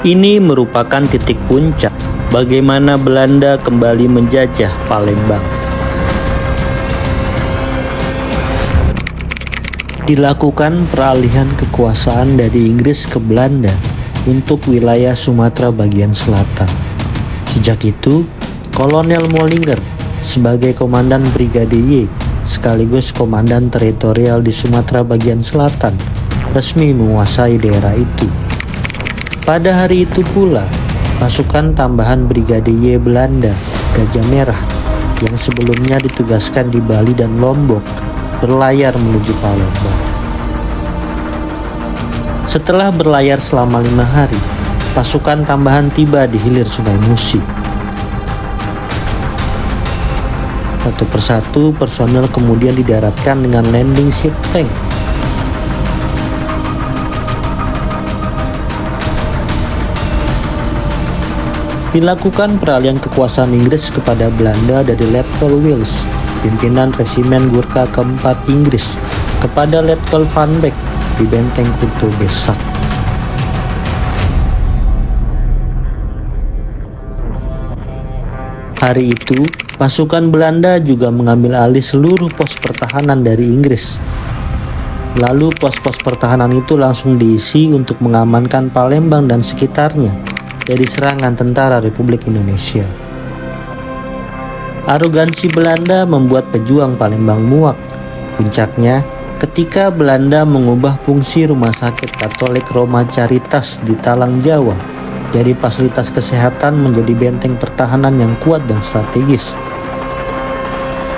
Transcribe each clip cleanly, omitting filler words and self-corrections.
Ini merupakan titik puncak bagaimana Belanda kembali menjajah Palembang. Dilakukan peralihan kekuasaan dari Inggris ke Belanda untuk wilayah Sumatera bagian selatan. Sejak itu, Kolonel Molinger sebagai Komandan Brigade Y sekaligus Komandan Teritorial di Sumatera bagian selatan resmi menguasai daerah itu. Pada hari itu pula, pasukan tambahan Brigade Y Belanda, Gajah Merah, yang sebelumnya ditugaskan di Bali dan Lombok, berlayar menuju Palembang. Setelah berlayar selama 5 hari, pasukan tambahan tiba di hilir Sungai Musi. Satu persatu personel kemudian didaratkan dengan landing ship tank. Dilakukan peralihan kekuasaan Inggris kepada Belanda dari Letkol Wils, pimpinan Resimen Gurkha keempat Inggris, kepada Letkol Van Beek di Benteng Kuto Besak. Hari itu, pasukan Belanda juga mengambil alih seluruh pos pertahanan dari Inggris. Lalu pos-pos pertahanan itu langsung diisi untuk mengamankan Palembang dan sekitarnya dari serangan tentara Republik Indonesia. Arogansi Belanda membuat pejuang Palembang muak. Puncaknya, ketika Belanda mengubah fungsi Rumah Sakit Katolik Roma Caritas di Talang Jawa dari fasilitas kesehatan menjadi benteng pertahanan yang kuat dan strategis.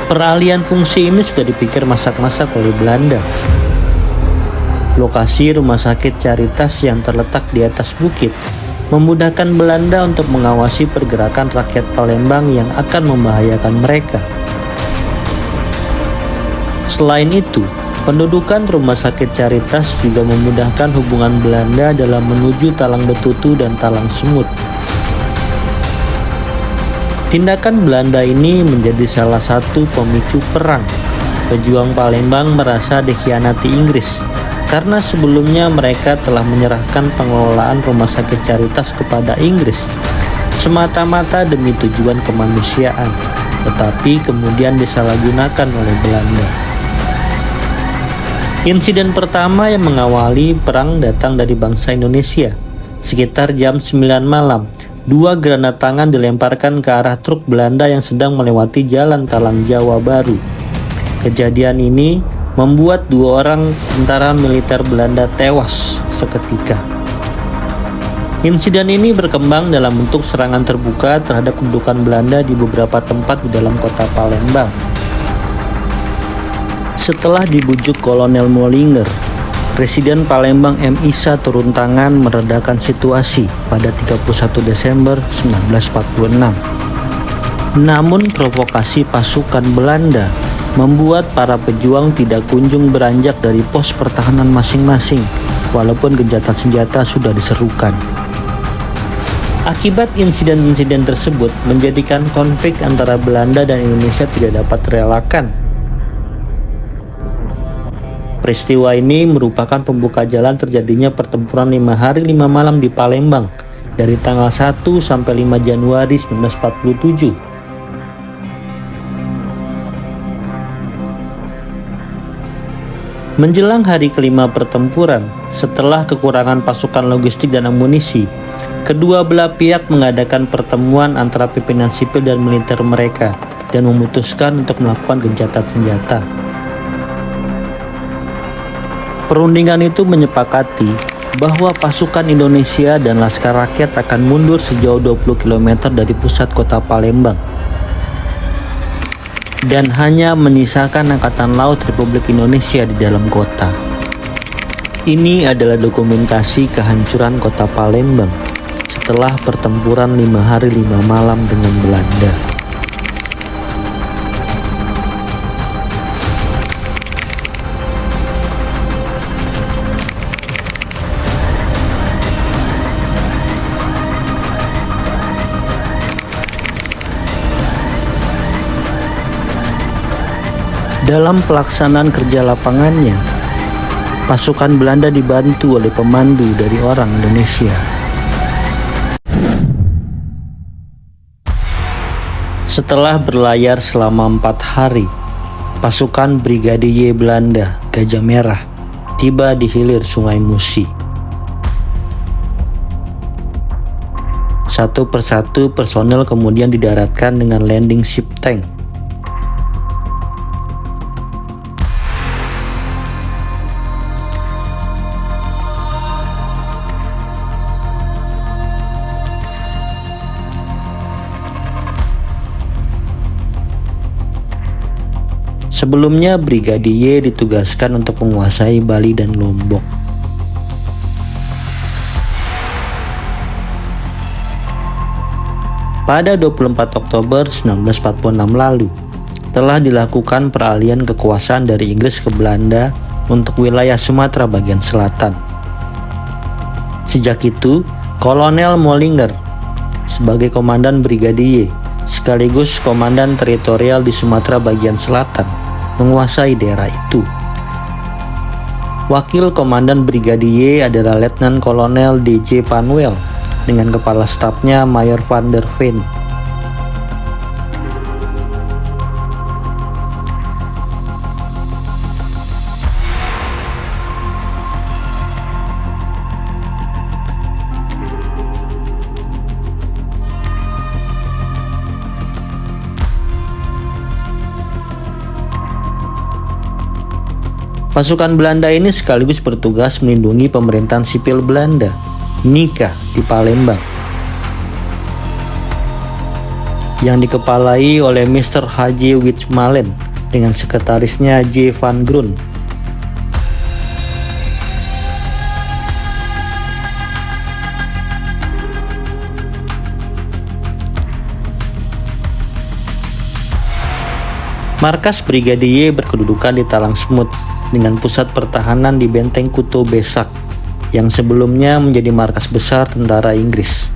Peralihan fungsi ini sudah dipikir masak-masak oleh Belanda. Lokasi Rumah Sakit Caritas yang terletak di atas bukit memudahkan Belanda untuk mengawasi pergerakan rakyat Palembang yang akan membahayakan mereka. Selain itu, pendudukan Rumah Sakit Caritas juga memudahkan hubungan Belanda dalam menuju Talang Betutu dan Talang Semut. Tindakan Belanda ini menjadi salah satu pemicu perang. Pejuang Palembang merasa dikhianati Inggris, karena sebelumnya mereka telah menyerahkan pengelolaan Rumah Sakit Caritas kepada Inggris semata-mata demi tujuan kemanusiaan, tetapi kemudian disalahgunakan oleh Belanda. Insiden pertama yang mengawali perang datang dari bangsa Indonesia. Sekitar jam 9 malam, 2 granat tangan dilemparkan ke arah truk Belanda yang sedang melewati jalan Talang Jawa Baru. Kejadian ini membuat 2 orang tentara militer Belanda tewas seketika. Insiden ini berkembang dalam bentuk serangan terbuka terhadap kedudukan Belanda di beberapa tempat di dalam kota Palembang. Setelah dibujuk Kolonel Molinger, Presiden Palembang M. Isa turun tangan meredakan situasi pada 31 Desember 1946. Namun provokasi pasukan Belanda membuat para pejuang tidak kunjung beranjak dari pos pertahanan masing-masing, walaupun gencatan senjata sudah diserukan. Akibat insiden-insiden tersebut menjadikan konflik antara Belanda dan Indonesia tidak dapat terelakkan. Peristiwa ini merupakan pembuka jalan terjadinya pertempuran 5 hari 5 malam di Palembang dari tanggal 1 sampai 5 Januari 1947. Menjelang hari kelima pertempuran, setelah kekurangan pasukan logistik dan amunisi, kedua belah pihak mengadakan pertemuan antara pimpinan sipil dan militer mereka dan memutuskan untuk melakukan gencatan senjata. Perundingan itu menyepakati bahwa pasukan Indonesia dan Laskar Rakyat akan mundur sejauh 20 km dari pusat kota Palembang dan hanya menyisakan Angkatan Laut Republik Indonesia di dalam kota. Ini adalah dokumentasi kehancuran kota Palembang setelah pertempuran 5 hari 5 malam dengan Belanda. Dalam pelaksanaan kerja lapangannya, pasukan Belanda dibantu oleh pemandu dari orang Indonesia. Setelah berlayar selama 4 hari, pasukan Brigadier Belanda Gajah Merah tiba di hilir Sungai Musi. Satu persatu personel kemudian didaratkan dengan landing ship tank. Sebelumnya, Brigadier ditugaskan untuk menguasai Bali dan Lombok. Pada 24 Oktober 1946 lalu, telah dilakukan peralihan kekuasaan dari Inggris ke Belanda untuk wilayah Sumatera bagian selatan. Sejak itu, Kolonel Mollinger sebagai komandan brigadier sekaligus komandan teritorial di Sumatera bagian selatan menguasai daerah itu. Wakil komandan brigadier adalah Letnan Kolonel D.J. Panwell dengan kepala stafnya Mayor van der Veen. Pasukan Belanda ini sekaligus bertugas melindungi pemerintahan sipil Belanda, NICA, di Palembang, yang dikepalai oleh Mr. H.J. Witchmalen dengan sekretarisnya J. van Groen. Markas Brigadier berkedudukan di Talang Semut dengan pusat pertahanan di Benteng Kuto Besak yang sebelumnya menjadi markas besar tentara Inggris.